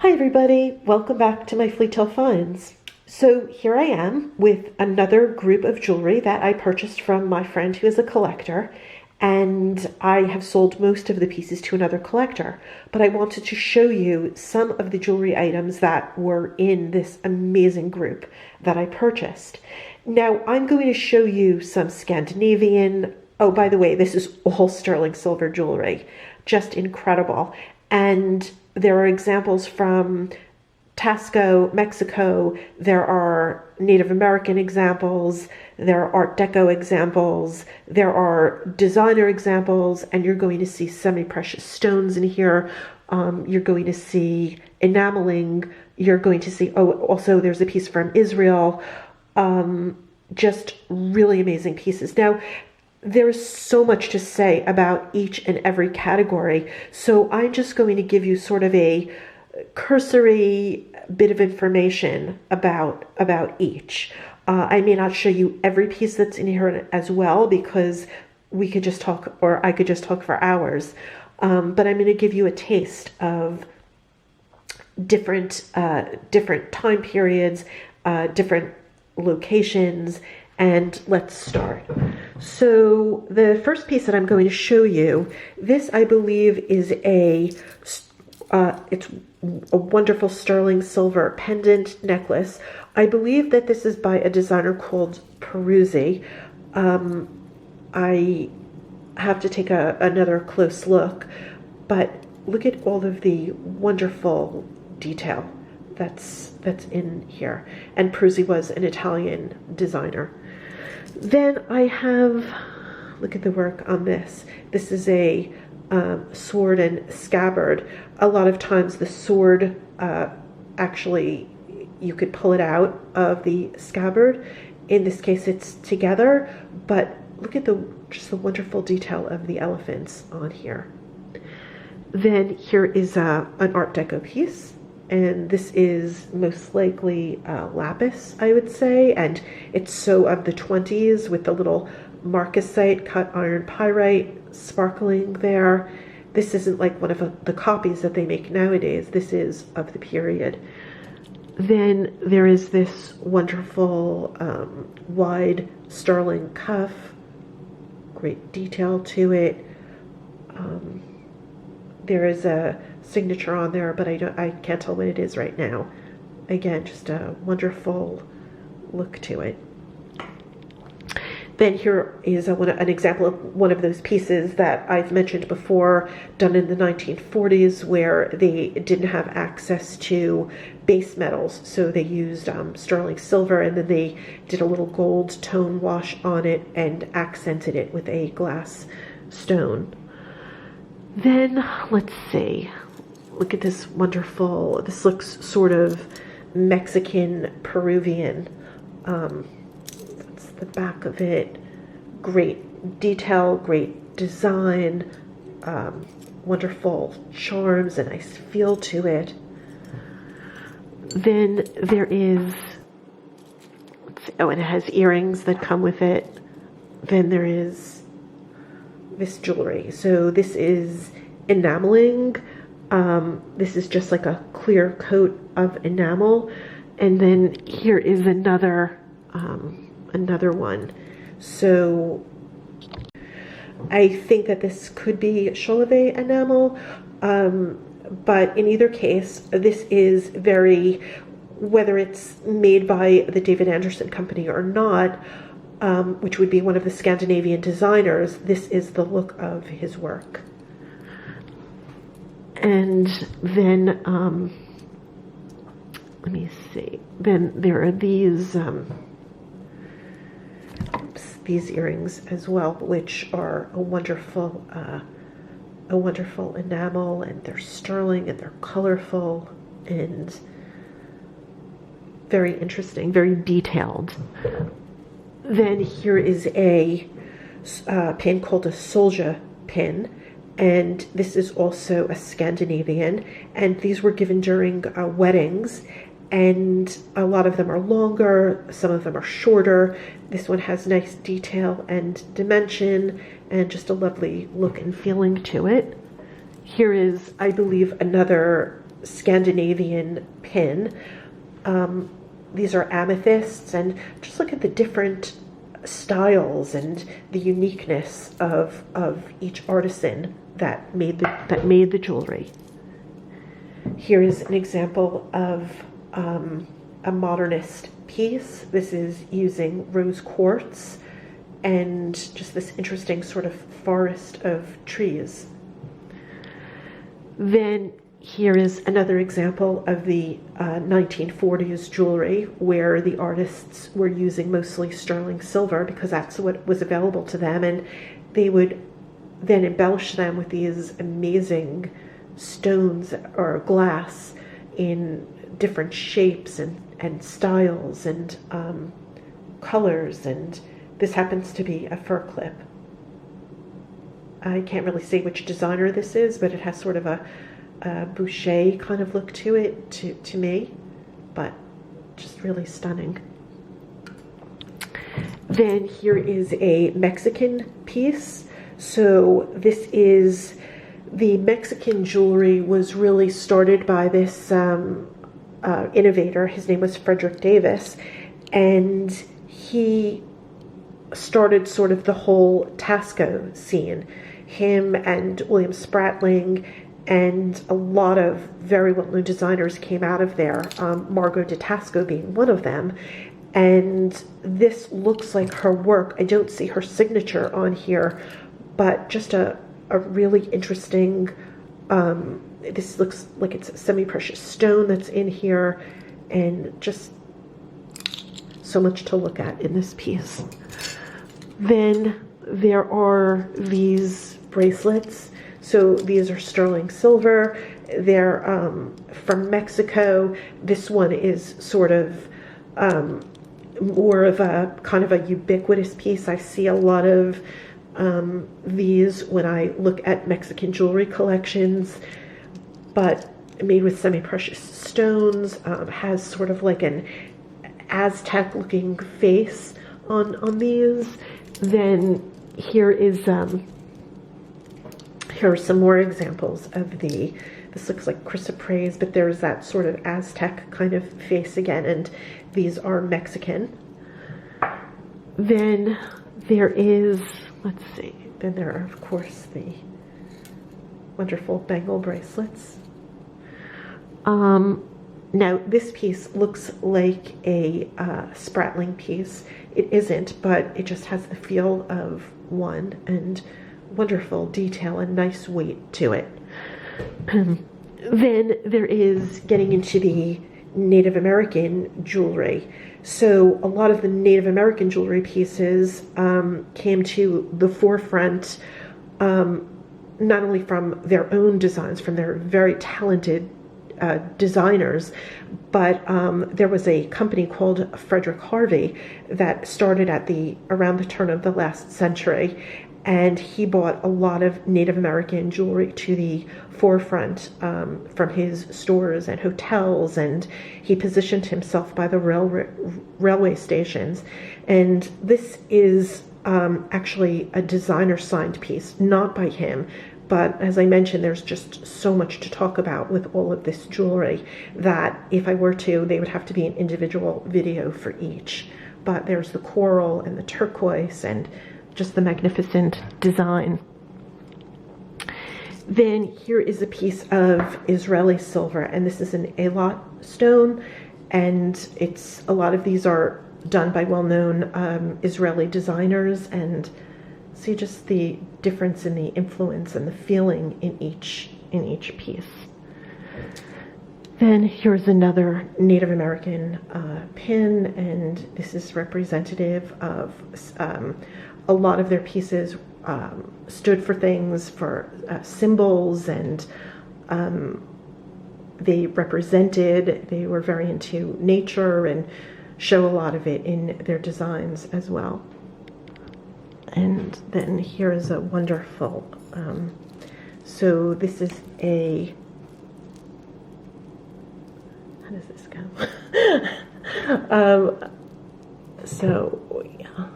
Hi everybody, welcome back to my Fleatale finds. So here I am with another group of jewelry that I purchased from my friend who is a collector, and I have sold most of the pieces to another collector, but I wanted to show you some of the jewelry items that were in this amazing group that I purchased. Now I'm going to show you some Scandinavian, oh by the way, this is all sterling silver jewelry, just incredible. And there are examples from Tasco, Mexico. There are Native American examples. There are Art Deco examples. There are designer examples, and you're going to see semi-precious stones in here. You're going to see enameling. You're going to see, oh, also there's a piece from Israel. Just really amazing pieces. Now, there's so much to say about each and every category, so I'm just going to give you sort of a cursory bit of information about each. I may not show you every piece that's in here as well, because we could just talk, or I could just talk for hours, but I'm going to give you a taste of different time periods, different locations, and let's start. So the first piece that I'm going to show you, this I believe is it's a wonderful sterling silver pendant necklace. I believe that this is by a designer called Peruzzi. I have to take another close look, but look at all of the wonderful detail that's in here. And Peruzzi was an Italian designer. Then I have, look at the work on this. This is a sword and scabbard. A lot of times the sword, actually, you could pull it out of the scabbard. In this case, it's together, but look at just the wonderful detail of the elephants on here. Then here is an Art Deco piece. And this is most likely lapis, I would say, and it's so of the 20s with the little marcasite cut iron pyrite sparkling there. This isn't like one of the copies that they make nowadays. This is of the period. Then there is this wonderful wide sterling cuff, great detail to it. There is a signature on there, but I can't tell what it is right now. Again, just a wonderful look to it. Then here is an example of one of those pieces that I've mentioned before, done in the 1940s, where they didn't have access to base metals, so they used sterling silver, and then they did a little gold tone wash on it and accented it with a glass stone. Then, let's see, look at this wonderful, this looks sort of Mexican Peruvian. That's the back of it. Great detail, great design, wonderful charms, a nice feel to it. Then there is, let's see, oh, and it has earrings that come with it. Then there is this jewelry. So this is enameling. This is just like a clear coat of enamel. And then here is another one. So I think that this could be Cholave enamel, but in either case, this is very, whether it's made by the David Anderson Company or not, which would be one of the Scandinavian designers, this is the look of his work. And then, let me see, then there are these earrings as well, which are a wonderful enamel, and they're sterling and they're colorful and very interesting, very detailed. Then here is a pin called a Solja pin, and this is also a Scandinavian, and these were given during weddings, and a lot of them are longer, some of them are shorter. This one has nice detail and dimension and just a lovely look and feeling to it. Here is, I believe, another Scandinavian pin. These are amethysts, and just look at the different styles and the uniqueness of each artisan that made the jewelry. Here is an example of a modernist piece. This is using rose quartz and just this interesting sort of forest of trees. Then here is another example of the 1940s jewelry, where the artists were using mostly sterling silver because that's what was available to them, and they would then embellish them with these amazing stones or glass in different shapes and styles and colors. And this happens to be a fur clip. I can't really say which designer this is, but it has sort of a Boucher kind of look to it to me, but just really stunning. Then here is a Mexican piece. So this is the Mexican jewelry was really started by this innovator. His name was Frederick Davis, and he started sort of the whole Tasco scene. Him and William Spratling and a lot of very well-known designers came out of there, Margot de Tasco being one of them. And this looks like her work. I don't see her signature on here, but just a really interesting, this looks like it's a semi-precious stone that's in here, and just so much to look at in this piece. Then there are these bracelets. So these are sterling silver. They're from Mexico. This one is sort of more of a kind of a ubiquitous piece. I see a lot of these when I look at Mexican jewelry collections, but made with semi-precious stones, has sort of like an Aztec looking face on these. Then here are some more examples of this looks like chrysoprase, but there's that sort of Aztec kind of face again, and these are Mexican. Then there is, let's see, then there are of course the wonderful bangle bracelets. Now this piece looks like a Spratling piece. It isn't, but it just has the feel of one, and wonderful detail and nice weight to it. Then there is getting into the Native American jewelry. So a lot of the Native American jewelry pieces came to the forefront, not only from their own designs, from their very talented designers, but there was a company called Frederick Harvey that started around the turn of the last century, and he brought a lot of Native American jewelry to the forefront from his stores and hotels, and he positioned himself by the railway stations. And this is actually a designer signed piece, not by him, but as I mentioned, there's just so much to talk about with all of this jewelry that if I were to, they would have to be an individual video for each. But there's the coral and the turquoise and just the magnificent design. Then here is a piece of Israeli silver, and this is an Eilat stone, and a lot of these are done by well-known Israeli designers, and see just the difference in the influence and the feeling in each piece. Then here's another Native American pin, and this is representative of a lot of their pieces stood for things, for symbols, and they were very into nature and show a lot of it in their designs as well. And then here is a wonderful, so this is how does this go? So yeah,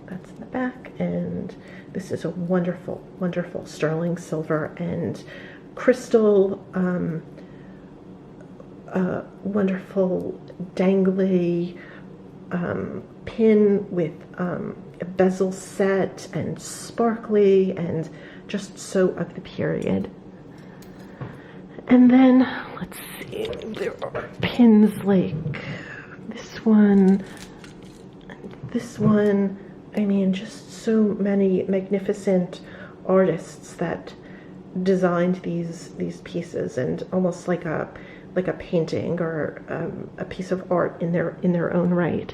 that's the back, and this is a wonderful, wonderful sterling silver and crystal a wonderful dangly pin with a bezel set and sparkly and just so of the period. And then, let's see, there are pins like this one, this one. I mean, just so many magnificent artists that designed these pieces, and almost like a painting or a piece of art in their own right.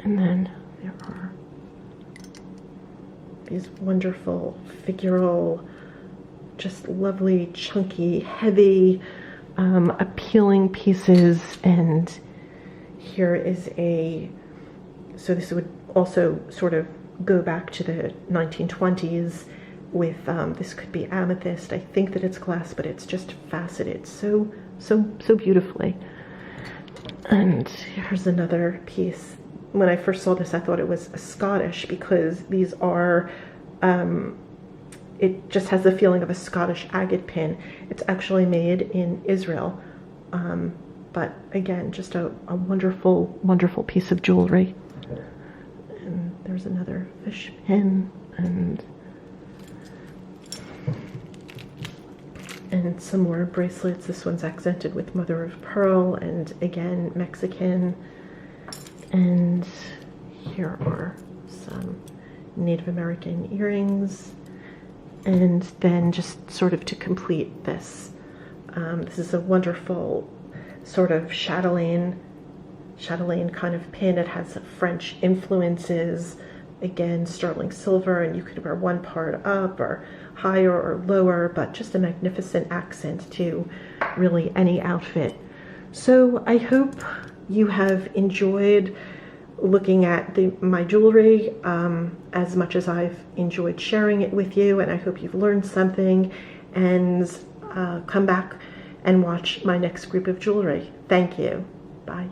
And then there are these wonderful figural, just lovely, chunky, heavy, appealing pieces. And here is so this would also sort of go back to the 1920s with, this could be amethyst. I think that it's glass, but it's just faceted so beautifully. And here's another piece. When I first saw this, I thought it was Scottish, because these are, it just has the feeling of a Scottish agate pin. It's actually made in Israel. But again, just a wonderful, wonderful piece of jewelry. And there's another fish pin, and some more bracelets. This one's accented with mother of pearl, and again, Mexican. And here are some Native American earrings. And then just sort of to complete this, this is a wonderful sort of chatelaine kind of pin. It has French influences, again, sterling silver, and you could wear one part up or higher or lower, but just a magnificent accent to really any outfit. So I hope you have enjoyed looking at my jewelry as much as I've enjoyed sharing it with you, and I hope you've learned something, and come back and watch my next group of jewelry. Thank you. Bye.